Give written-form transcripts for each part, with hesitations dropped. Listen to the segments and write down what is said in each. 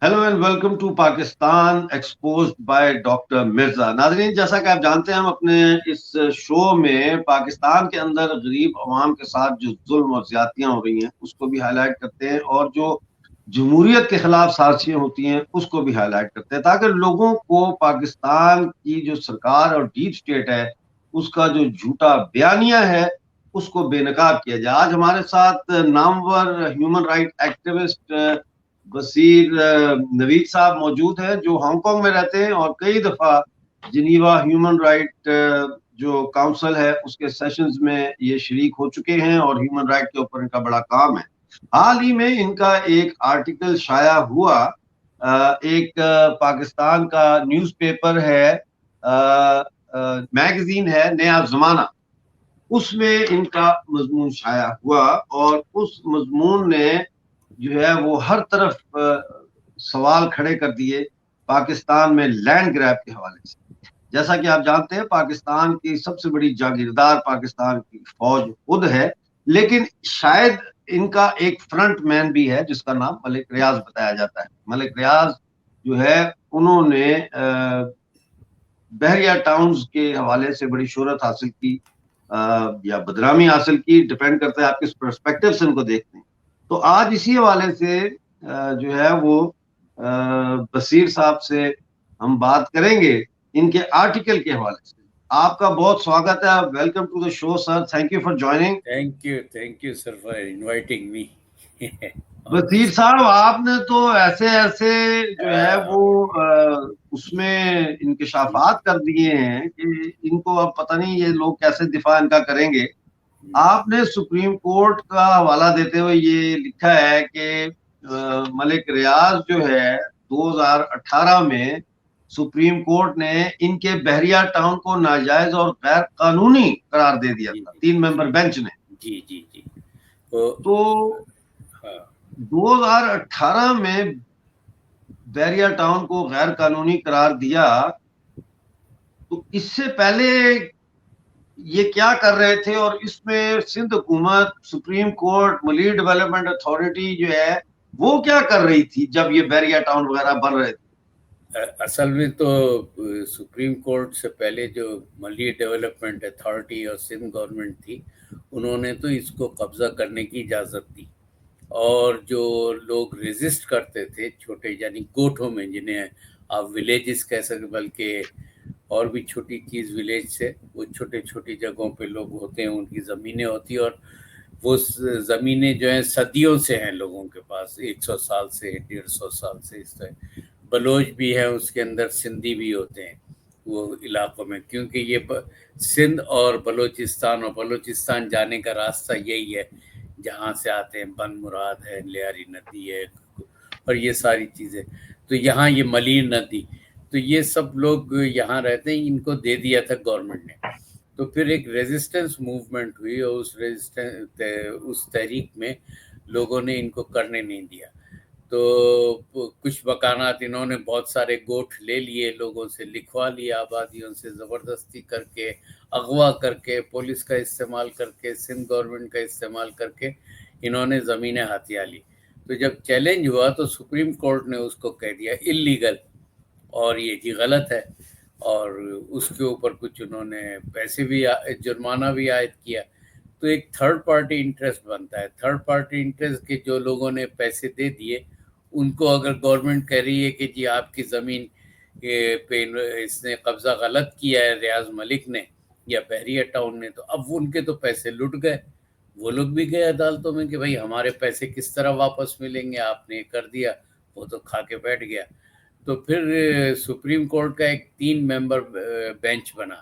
Hello and welcome to Pakistan exposed by doctor Mirza. ناظرین، جیسا کہ آپ جانتے ہیں ہم اپنے اس شو میں پاکستان کے اندر غریب عوام کے ساتھ جو ظلم اور زیادتیاں ہو رہی ہیں اس کو بھی ہائی لائٹ کرتے ہیں، اور جو جمہوریت کے خلاف سازشیں ہوتی ہیں اس کو بھی ہائی لائٹ کرتے ہیں، تاکہ لوگوں کو پاکستان کی جو سرکار اور ڈیپ اسٹیٹ ہے اس کا جو جھوٹا بیانیہ ہے اس کو بے نقاب کیا جائے. آج ہمارے ساتھ نامور ہیومن رائٹ ایکٹیوسٹ بصیر نوید صاحب موجود ہیں، جو ہانگ کانگ میں رہتے ہیں اور کئی دفعہ جنیوا ہیومن رائٹ جو کاؤنسل ہے اس کے سیشنز میں یہ شریک ہو چکے ہیں، اور ہیومن رائٹ کے اوپر ان کا بڑا کام ہے. حال ہی میں ان کا ایک آرٹیکل شائع ہوا، ایک پاکستان کا نیوز پیپر ہے، میگزین ہے نیا زمانہ، اس میں ان کا مضمون شائع ہوا، اور اس مضمون نے جو ہے وہ ہر طرف سوال کھڑے کر دیے پاکستان میں لینڈ گریب کے حوالے سے. جیسا کہ آپ جانتے ہیں پاکستان کی سب سے بڑی جاگیردار پاکستان کی فوج خود ہے، لیکن شاید ان کا ایک فرنٹ مین بھی ہے جس کا نام ملک ریاض بتایا جاتا ہے. ملک ریاض جو ہے انہوں نے بحریہ ٹاؤنز کے حوالے سے بڑی شہرت حاصل کی یا بدنامی حاصل کی، ڈپینڈ کرتا ہے آپ کس پرسپیکٹو سے ان کو دیکھتے ہیں. تو آج اسی حوالے سے جو ہے وہ بصیر صاحب سے ہم بات کریں گے ان کے آرٹیکل کے حوالے سے. آپ کا بہت سواگت ہے، welcome to the show sir, thank you for joining. Thank you, sir, for inviting me on بصیر this. صاحب، آپ نے تو ایسے جو ہے وہ اس میں انکشافات کر دیے ہیں کہ ان کو اب پتہ نہیں یہ لوگ کیسے دفاع ان کا کریں گے. آپ نے سپریم کورٹ کا حوالہ دیتے ہوئے یہ لکھا ہے کہ ملک ریاض جو ہے 2018 میں سپریم کورٹ نے ان کے بحریہ ٹاؤن کو ناجائز اور غیر قانونی قرار دے دیا تھا 3 ممبر بینچ نے. جی تو 2018 میں بحریہ ٹاؤن کو غیر قانونی قرار دیا، تو اس سے پہلے یہ کیا کر رہے تھے؟ اور اس میں سندھ حکومت، supreme court, Malir development authority جو ہے وہ کیا کر رہی تھی جب یہ بحریہ ٹاؤن وغیرہ بن رہے تھے؟ اصل میں تو سپریم کورٹ سے پہلے جو ملیر ڈیولپمنٹ اتھارٹی اور سندھ گورنمنٹ تھی، انہوں نے تو اس کو قبضہ کرنے کی اجازت دی، اور جو لوگ ریزسٹ کرتے تھے چھوٹے یعنی گوٹھوں میں، جنہیں آپ ولیجز کہہ سکتے، بلکہ اور بھی چھوٹی چیز ولیج سے، وہ چھوٹی جگہوں پہ لوگ ہوتے ہیں، ان کی زمینیں ہوتی ہیں، اور وہ زمینیں جو ہیں صدیوں سے ہیں لوگوں کے پاس، 100 سال سے 150 سال سے. اس طرح بلوچ بھی ہے اس کے اندر، سندھی بھی ہوتے ہیں وہ علاقوں میں، کیونکہ یہ سندھ اور بلوچستان جانے کا راستہ یہی ہے، جہاں سے آتے ہیں بن مراد ہے، لیاری ندی ہے، اور یہ ساری چیزیں. تو یہاں یہ ملیر ندی، تو یہ سب لوگ یہاں رہتے ہیں، ان کو دے دیا تھا گورنمنٹ نے. تو پھر ایک ریزسٹنس موومنٹ ہوئی، اور اس تحریک میں لوگوں نے ان کو کرنے نہیں دیا. تو کچھ مکانات انہوں نے بہت سارے گوٹھ لے لیے، لوگوں سے لکھوا لیا، آبادیوں سے زبردستی کر کے، اغوا کر کے، پولیس کا استعمال کر کے، سندھ گورنمنٹ کا استعمال کر کے انہوں نے زمینیں ہتھیا لی. تو جب چیلنج ہوا تو سپریم کورٹ نے اس کو کہہ دیا اللیگل، اور یہ جی غلط ہے، اور اس کے اوپر کچھ انہوں نے پیسے بھی، جرمانہ بھی عائد کیا. تو ایک تھرڈ پارٹی انٹرسٹ بنتا ہے. تھرڈ پارٹی انٹرسٹ کے جو لوگوں نے پیسے دے دیے، ان کو اگر گورنمنٹ کہہ رہی ہے کہ جی آپ کی زمین پہ اس نے قبضہ غلط کیا ہے، ریاض ملک نے یا بحریہ ٹاؤن نے، تو اب ان کے تو پیسے لٹ گئے. وہ لوگ بھی گئے عدالتوں میں کہ بھائی ہمارے پیسے کس طرح واپس ملیں گے، آپ نے کر دیا. وہ تو کھا کے بیٹھ گیا. تو پھر سپریم کورٹ کا ایک 3 ممبر بینچ بنا،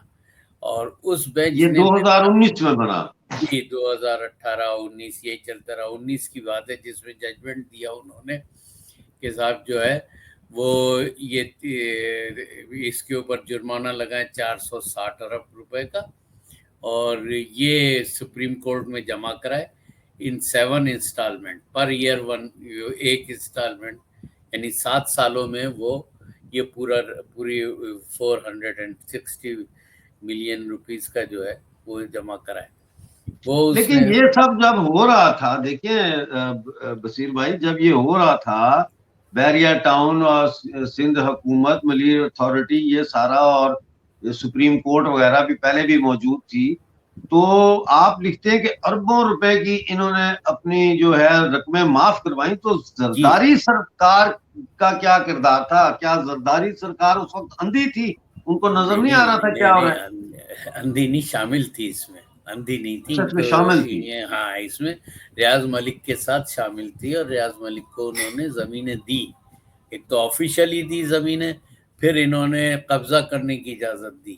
اور اس بینچ یہ نے 2019 میں بنا. جی 2018-19 یہی چلتا رہا. 19 کی بات ہے جس میں ججمنٹ دیا انہوں نے کہ صاحب جو ہے وہ یہ اس کے اوپر جرمانہ لگائیں 460 ارب روپے کا، اور یہ سپریم کورٹ میں جمع کرائے ان 7 انسٹالمنٹ پر ایئر، ایک انسٹالمنٹ، یعنی 7 سالوں میں وہ یہ پوری 460 ملین روپیز کا جو ہے وہ جمع کرائے. وہ اس لیکن یہ سب جب ہو رہا تھا، دیکھیں بصیر بھائی، جب یہ ہو رہا تھا بحریہ ٹاؤن اور سندھ حکومت، ملیر اتھارٹی، یہ سارا، اور سپریم کورٹ وغیرہ بھی پہلے بھی موجود تھی. تو آپ لکھتے ہیں کہ اربوں روپے کی انہوں نے اپنی جو ہے رقمیں معاف کروائیں. تو جی زرداری سرکار کا کیا کردار تھا؟ کیا زرداری سرکار اس وقت اندھی تھی؟ ان کو نظر نہیں آ رہا تھا کیا ہو رہا ہے؟ اندھی نہیں شامل تھی اس میں، اندھی نہیں تھی اچھا، اس میں تو شامل تھی. ہاں اس میں ریاض ملک کے ساتھ شامل تھی، اور ریاض ملک کو انہوں نے زمینیں دی. ایک تو آفیشلی دی زمینیں، پھر انہوں نے قبضہ کرنے کی اجازت دی.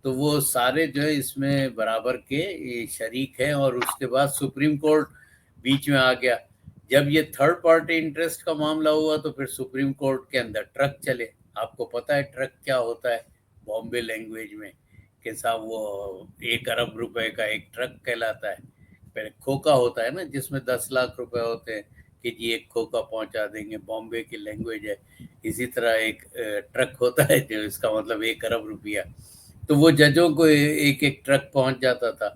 تو وہ سارے جو ہے اس میں برابر کے شریک ہیں. اور اس کے بعد سپریم کورٹ بیچ میں آ گیا. جب یہ تھرڈ پارٹی انٹرسٹ کا معاملہ ہوا تو پھر سپریم کورٹ کے اندر ٹرک چلے. آپ کو پتہ ہے ٹرک کیا ہوتا ہے بامبے لینگویج میں، کہ صاحب وہ 1 ارب روپے کا ایک ٹرک کہلاتا ہے. پھر کھوکا ہوتا ہے نا جس میں 10 لاکھ روپے ہوتے ہیں کہ جی ایک کھوکا پہنچا دیں گے، بامبے کی لینگویج ہے. اسی طرح ایک ٹرک ہوتا ہے جو اس کا مطلب 1 ارب روپیہ. تو وہ ججوں کو ایک ایک ٹرک پہنچ جاتا تھا.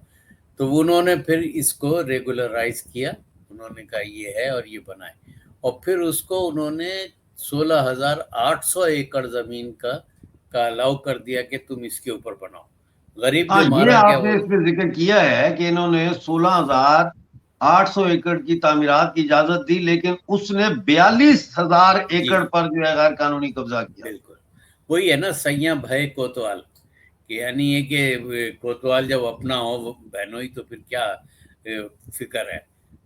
تو انہوں نے پھر اس کو ریگولرائز کیا، انہوں نے کہا یہ ہے اور یہ بنائے. اور پھر اس کو انہوں نے 16,800 ایکڑ زمین کا الاؤ کر دیا کہ تم اس کے اوپر بناؤ. غریب ہاں، جو یہ مارا گیا آپ نے وہ اس میں ذکر کیا ہے کہ انہوں نے 16,800 ایکڑ کی تعمیرات کی اجازت دی، لیکن اس نے 42,000 ایکڑ جی پر جو ہے غیر قانونی قبضہ کیا. بالکل وہی ہے نا سیاں بھائی کوتوال، کہ یعنی یہ کہ کوتوال جب اپنا ہو بہنوئی تو پھر کیا فکر ہے.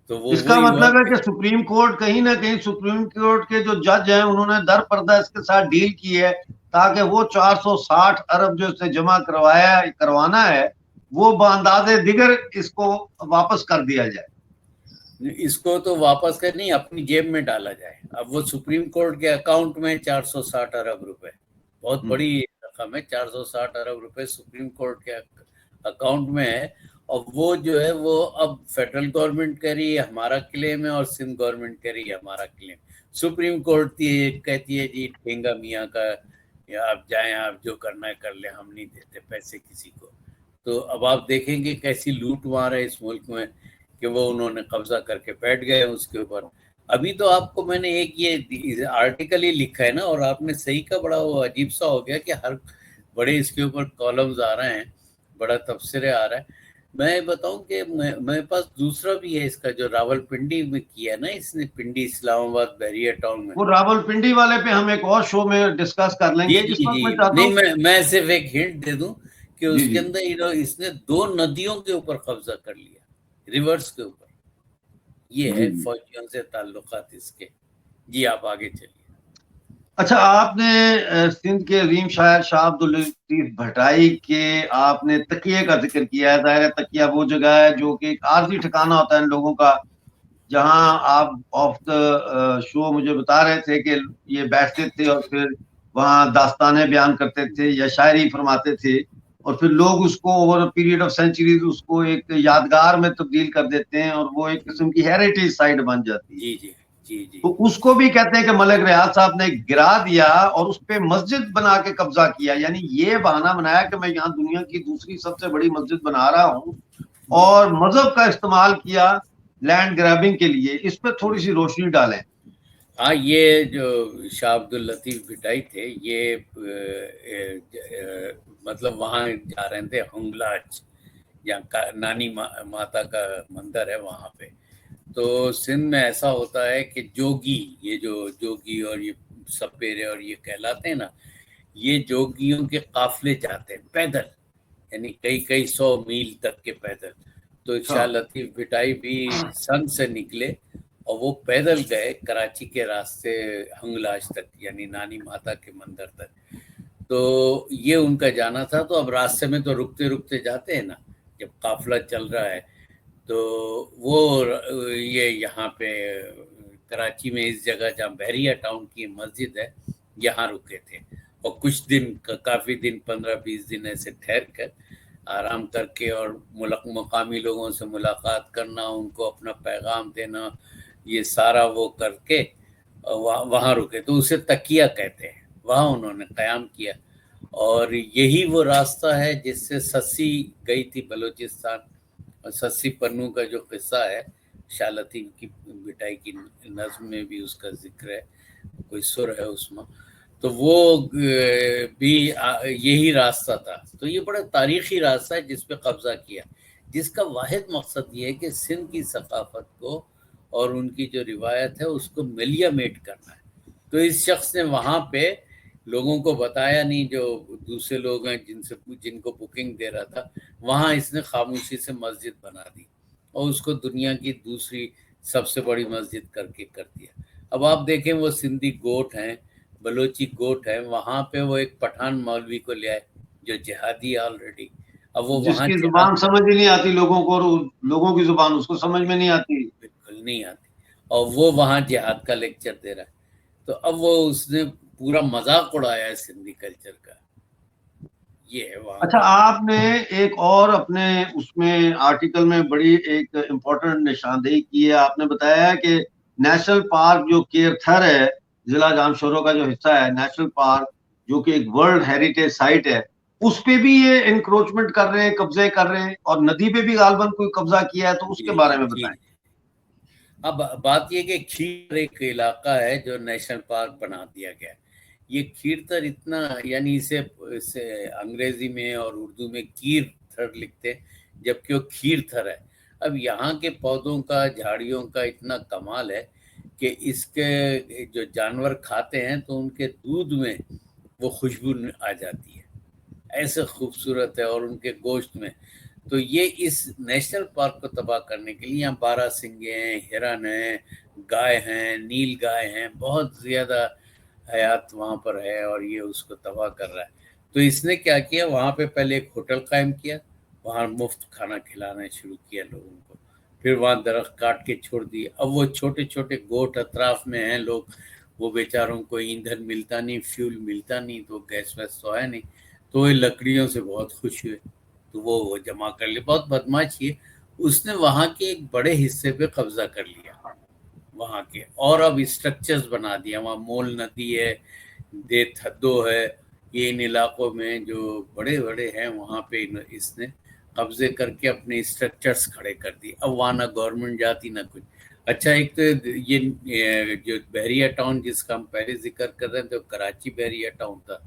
تو وہ اس کا وہی ہوا مطلب ہے کہ سپریم کورٹ کہیں نہ کہیں، سپریم کورٹ کے جو جج ہیں انہوں نے در پردہ اس کے ساتھ ڈیل کی ہے تاکہ وہ 460 ارب جو اس نے جمع کروانا ہے وہ بانداز دیگر اس کو واپس کر دیا جائے. اس کو تو واپس کر نہیں اپنی جیب میں ڈالا جائے. اب وہ سپریم کورٹ کے اکاؤنٹ میں 460 ارب روپے، بہت بڑی رقم ہے. 460 ارب روپے سپریم کورٹ کے اکاؤنٹ میں ہے. اور وہ جو ہے وہ اب فیڈرل گورنمنٹ کہہ رہی ہے ہمارا کلیم ہے، اور سندھ گورنمنٹ کہہ رہی ہے ہمارا کلیم. سپریم کورٹ کہتی ہے جی ٹھینگا میاں کا، یا آپ جائیں آپ جو کرنا ہے کر لیں، ہم نہیں دیتے پیسے کسی کو. تو اب آپ دیکھیں گے کیسی لوٹ مار ہے اس ملک میں کہ وہ انہوں نے قبضہ کر کے بیٹھ گئے اس کے اوپر. ابھی تو آپ کو میں نے ایک یہ آرٹیکل ہی لکھا ہے نا، اور آپ نے صحیح کا بڑا وہ عجیب سا ہو گیا کہ ہر بڑے اس کے اوپر کالمز آ رہے ہیں، بڑا تبصرے آ رہا ہے. میں بتاؤں کہ میرے پاس دوسرا بھی ہے اس کا، جو راول پنڈی میں کیا نا اس نے، پنڈی اسلام آباد بحریہ ٹاؤن میں. وہ راول پنڈی والے پہ ہم ایک اور شو میں ڈسکس کر لیں جی گے. اس جی وقت جی میں چاہتا نہیں، ہوں. میں صرف ایک ہنٹ دے دوں کہ جی اس کے جی. اندر اس نے 2 ندیوں کے اوپر قبضہ کر لیا، ریورس کے اوپر. یہ جی ہے جی. فوجیوں سے تعلقات اس کے. جی آپ آگے چلیے. اچھا، آپ نے سندھ کے عظیم شاعر شاہ عبد اللطیف بھٹائی کے آپ نے تکیے کا ذکر کیا ہے. ظاہر ہے تکیہ وہ جگہ ہے جو کہ ایک عارضی ٹھکانہ ہوتا ہے ان لوگوں کا، جہاں آپ آف دا شو مجھے بتا رہے تھے کہ یہ بیٹھتے تھے اور پھر وہاں داستانیں بیان کرتے تھے یا شاعری فرماتے تھے، اور پھر لوگ اس کو اوور پیریڈ آف سینچریز اس کو ایک یادگار میں تبدیل کر دیتے ہیں، اور وہ ایک قسم کی ہیریٹیج سائٹ بن جاتی ہے. جی جی جی جی تو اس کو بھی کہتے ہیں کہ ملک ریاض صاحب نے گرا دیا اور اس پہ مسجد بنا کے قبضہ کیا. یعنی یہ بہانہ بنایا کہ میں یہاں دنیا کی دوسری سب سے بڑی مسجد بنا رہا ہوں، جی. اور مذہب کا استعمال کیا لینڈ گریبنگ کے لیے. اس پہ تھوڑی سی روشنی ڈالیں. ہاں یہ جو شاہ عبد اللطیف بھٹائی تھے یہ مطلب وہاں جا رہے تھے ہنگلاج، جہاں نانی ماتا کا مندر ہے وہاں پہ. تو سندھ میں ایسا ہوتا ہے کہ جوگی، یہ جو جوگی اور یہ سپیرے اور یہ کہلاتے ہیں نا، یہ جوگیوں کے قافلے جاتے ہیں پیدل، یعنی کئی کئی 100 میل تک کے پیدل. تو اچھا. شاہ لطیف بھٹائی بھی سن سے نکلے اور وہ پیدل گئے کراچی کے راستے ہنگلاج تک، یعنی نانی ماتا کے مندر تک. تو یہ ان کا جانا تھا. تو اب راستے میں تو رکتے رکتے جاتے ہیں نا جب قافلہ چل رہا ہے. تو وہ یہ یہاں پہ کراچی میں اس جگہ جہاں بحریہ ٹاؤن کی مسجد ہے یہاں رکے تھے. اور کچھ دن، کافی دن، 15-20 دن ایسے ٹھہر کر آرام کر کے اور مقامی لوگوں سے ملاقات کرنا، ان کو اپنا پیغام دینا، یہ سارا وہ کر کے وہاں رکے. تو اسے تکیہ کہتے ہیں. وہاں انہوں نے قیام کیا. اور یہی وہ راستہ ہے جس سے سسی گئی تھی بلوچستان. اور سسی پنو کا جو قصہ ہے شاہ لطیف کی بٹائی کی نظم میں بھی اس کا ذکر ہے. کوئی سر ہے اس میں، تو وہ بھی یہی راستہ تھا. تو یہ بڑا تاریخی راستہ ہے جس پہ قبضہ کیا، جس کا واحد مقصد یہ ہے کہ سندھ کی ثقافت کو اور ان کی جو روایت ہے اس کو ملیا میٹ کرنا ہے. تو اس شخص نے وہاں پہ لوگوں کو بتایا نہیں، جو دوسرے لوگ ہیں جن کو بکنگ دے رہا تھا، وہاں اس نے خاموشی سے مسجد بنا دی اور اس کو دنیا کی دوسری سب سے بڑی مسجد کر دیا. اب آپ دیکھیں وہ سندھی گوٹ ہیں، بلوچی گوٹ ہے، وہاں پہ وہ ایک پٹھان مولوی کو لے آئے جو جہادی ہے آلریڈی. اب وہ جس وہاں کی جہاد زبان سمجھ ہی نہیں آتی لوگوں کو، اور لوگوں کی زبان اس کو سمجھ میں نہیں آتی. بالکل نہیں آتی، اور وہ وہاں جہاد کا لیکچر دے رہا ہے. تو اب وہ اس نے پورا مذاق اڑایا ہے سندھی کلچر کا. یہ ہے وہاں اچھا، کا. آپ نے ایک اور اپنے اس میں آرٹیکل میں بڑی ایک امپورٹنٹ نشاندہی کی ہے. آپ نے بتایا ہے کہ نیشنل پارک جو کیر تھر ہے، ضلع جامشورو کا جو حصہ ہے، نیشنل پارک جو کہ ایک ورلڈ ہیریٹیج سائٹ ہے، اس پہ بھی یہ انکروچمنٹ کر رہے ہیں، قبضے کر رہے ہیں، اور ندی پہ بھی غالباً کوئی قبضہ کیا ہے. تو اس کے بارے میں جی. بتائیں. اب بات یہ کہ کھیر ایک علاقہ ہے جو نیشنل پارک بنا دیا گیا. یہ کھیر تر اتنا، یعنی اسے انگریزی میں اور اردو میں کیر تھر لکھتے ہیں، جبکہ وہ کھیر تھر ہے. اب یہاں کے پودوں کا، جھاڑیوں کا اتنا کمال ہے کہ اس کے جو جانور کھاتے ہیں تو ان کے دودھ میں وہ خوشبو آ جاتی ہے، ایسے خوبصورت ہے، اور ان کے گوشت میں. تو یہ اس نیشنل پارک کو تباہ کرنے کے لیے یہاں بارہ سنگے ہیں، ہرن ہیں، گائے ہیں، نیل گائے ہیں، بہت زیادہ حیات وہاں پر ہے، اور یہ اس کو تباہ کر رہا ہے. تو اس نے کیا کیا، وہاں پہ پہلے ایک ہوٹل قائم کیا، وہاں مفت کھانا کھلانا شروع کیا لوگوں کو. پھر وہاں درخت کاٹ کے چھوڑ دیے. اب وہ چھوٹے چھوٹے گوٹ اطراف میں ہیں لوگ، وہ بیچاروں کو ایندھن ملتا نہیں، فیول ملتا نہیں، تو گیس ویس تو ہے نہیں، تو وہ لکڑیوں سے بہت خوش ہوئے، تو وہ جمع کر لی. بہت بدمعاشی ہے. اس نے وہاں کے ایک بڑے حصے پہ قبضہ کر لیا وہاں کے، اور اب اسٹرکچرز بنا دیا. وہاں مول ندی ہے، دے تھدو ہے، یہ ان علاقوں میں جو بڑے بڑے ہیں وہاں پہ اس نے قبضے کر کے اپنے اسٹرکچرز کھڑے کر دیے. اب وہاں نہ گورنمنٹ جاتی نہ کچھ. اچھا، ایک تو یہ جو بحریہ ٹاؤن جس کا ہم پہلے ذکر کر رہے ہیں تو کراچی بحریہ ٹاؤن تھا،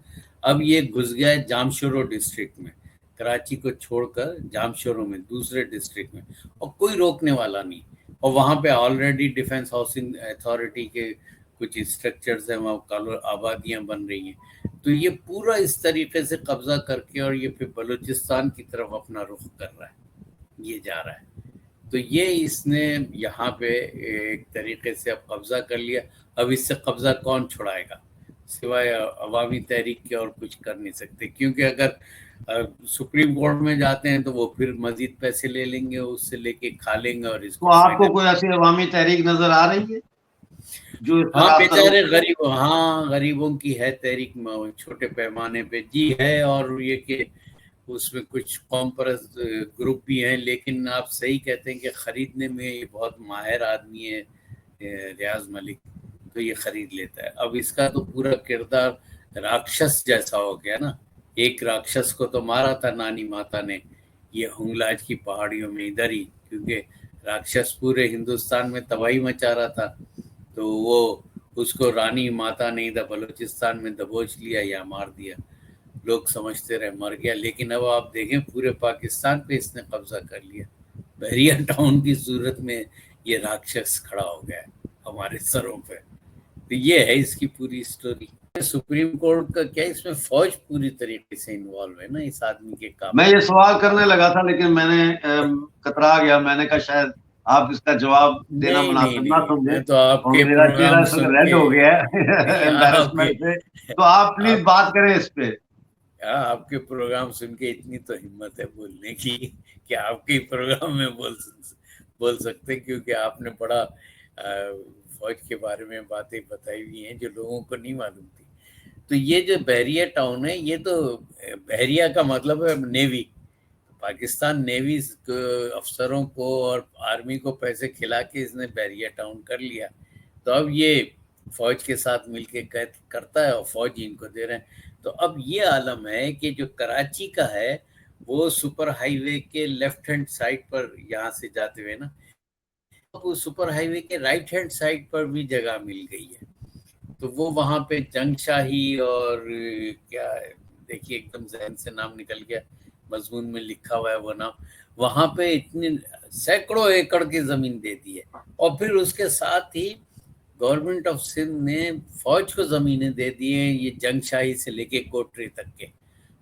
اب یہ گھس گیا ہے جامشورو ڈسٹرکٹ میں، کراچی کو چھوڑ کر جامشورو میں، دوسرے ڈسٹرکٹ میں، اور کوئی روکنے والا نہیں. اور وہاں پہ آلریڈی ڈیفنس ہاؤسنگ اتھارٹی کے کچھ اسٹرکچرز ہیں، وہاں آبادیاں بن رہی ہیں. تو یہ پورا اس طریقے سے قبضہ کر کے، اور یہ پھر بلوچستان کی طرف اپنا رخ کر رہا ہے، یہ جا رہا ہے. تو یہ اس نے یہاں پہ ایک طریقے سے اب قبضہ کر لیا. اب اس سے قبضہ کون چھڑائے گا سوائے عوامی تحریک کے؟ اور کچھ کر نہیں سکتے، کیونکہ اگر سپریم کورٹ میں جاتے ہیں تو وہ پھر مزید پیسے لے لیں گے، اس سے لے کے کھا لیں گے، اور اس تو کو آپ کو فائدہ. کوئی ایسی عوامی تحریک نظر آ رہی ہے جو اس کا ہاں راستہ بیچارے روکے؟ غریب، ہاں غریبوں کی ہے تحریک چھوٹے پیمانے پہ، جی ہے. اور یہ کہ اس میں کچھ قوم پرست گروپ بھی ہیں، لیکن آپ صحیح کہتے ہیں کہ خریدنے میں یہ بہت ماہر آدمی ہے ریاض ملک، تو یہ خرید لیتا ہے. اب اس کا تو پورا کردار راکشس جیسا ہو گیا نا. ایک راکشس کو تو مارا تھا نانی ماتا نے یہ ہنگلاج کی پہاڑیوں میں ادھر ہی، کیونکہ راکشس پورے ہندوستان میں تباہی مچا رہا تھا، تو وہ اس کو رانی ماتا نے ادھر بلوچستان میں دبوچ لیا یا مار دیا. لوگ سمجھتے رہے مر گیا، لیکن اب آپ دیکھیں پورے پاکستان پہ اس نے قبضہ کر لیا. بحریہ ٹاؤن کی صورت میں یہ راکشس کھڑا ہو گیا ہے ہمارے سروں پہ. تو یہ ہے اس کی پوری سٹوری. سپریم کورٹ کا کیا، اس میں فوج پوری طریقے سے انوالو ہے نا اس آدمی کے کام میں میں. یہ سوال کرنے لگا تھا، لیکن میں نے کترا گیا. میں نے کہا شاید آپ اس کا جواب دینا نہیں نہیں مناسب نہ نہیں، سمجھے، میں تو آپ اور کے میرا چہرہ پروگرام اس وقت سن ریڈ کے، ہو گیا ہے آپ کے امبیرسمنٹ سے. تو آپ پلیز آپ بات کریں اس پہ. آپ کے پروگرام سن کے اتنی تو ہمت ہے بولنے کی کہ آپ کے پروگرام میں بول سکتے، کیونکہ آپ نے بڑا فوج کے بارے میں باتیں بتائی ہوئی ہیں جو لوگوں کو نہیں معلوم تھی. تو یہ جو بحریہ ٹاؤن ہے، یہ تو بحریہ کا مطلب ہے نیوی. پاکستان نیوی افسروں کو اور آرمی کو پیسے کھلا کے اس نے بحریہ ٹاؤن کر لیا. تو اب یہ فوج کے ساتھ مل کے کرتا ہے، اور فوج ان کو دے رہے ہیں. تو اب یہ عالم ہے کہ جو کراچی کا ہے وہ سپر ہائی وے کے لیفٹ ہینڈ سائڈ پر یہاں سے جاتے ہوئے نا، اب سپر ہائی وے کے رائٹ ہینڈ سائڈ پر بھی جگہ مل گئی ہے. تو وہ وہاں پہ جنگ شاہی اور کیا دیکھیے ایک دم ذہن سے نام نکل گیا، مضمون میں لکھا ہوا ہے وہ نام، وہاں پہ اتنے سینکڑوں ایکڑ کی زمین دے دی ہے، اور پھر اس کے ساتھ ہی گورنمنٹ آف سندھ نے فوج کو زمینیں دے دی ہیں، یہ جنگ شاہی سے لے کے کوٹری تک کے۔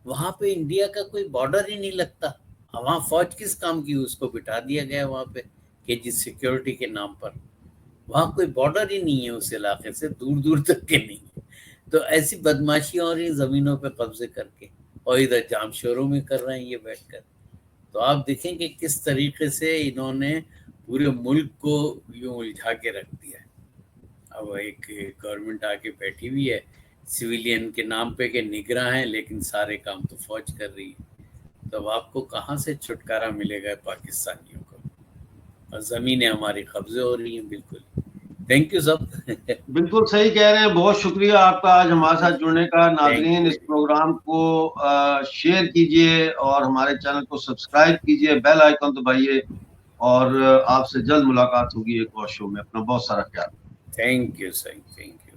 وہاں پہ انڈیا کا کوئی بارڈر ہی نہیں لگتا، وہاں فوج کس کام کی، اس کو بٹھا دیا گیا وہاں پہ کہ جس سیکیورٹی کے نام پر، وہاں کوئی بارڈر ہی نہیں ہے اس علاقے سے، دور دور تک کے نہیں ہے۔ تو ایسی بدماشیاں اور ان زمینوں پہ قبضے کر کے، اور ادھر جام شوروں میں کر رہے ہیں یہ بیٹھ کر۔ تو آپ دیکھیں کہ کس طریقے سے انہوں نے پورے ملک کو یوں الجھا کے رکھ دیا ہے۔ اب ایک گورنمنٹ آ کے بیٹھی ہوئی ہے سویلین کے نام پہ کہ نگراں ہیں، لیکن سارے کام تو فوج کر رہی ہے۔ تو اب آپ کو کہاں سے چھٹکارا ملے گا پاکستانیوں کو، اور زمینیں ہماری قبضے ہو رہی ہیں۔ بالکل، تھینک یو سب۔ بالکل صحیح کہہ رہے ہیں، بہت شکریہ آپ کا آج ہمارے ساتھ جڑنے کا۔ ناظرین اس پروگرام کو شیئر کیجئے اور ہمارے چینل کو سبسکرائب کیجئے، بیل آئیکن دبائیے، اور آپ سے جلد ملاقات ہوگی ایک اور شو میں۔ اپنا بہت سارا خیال۔ Thank you sir, thank you.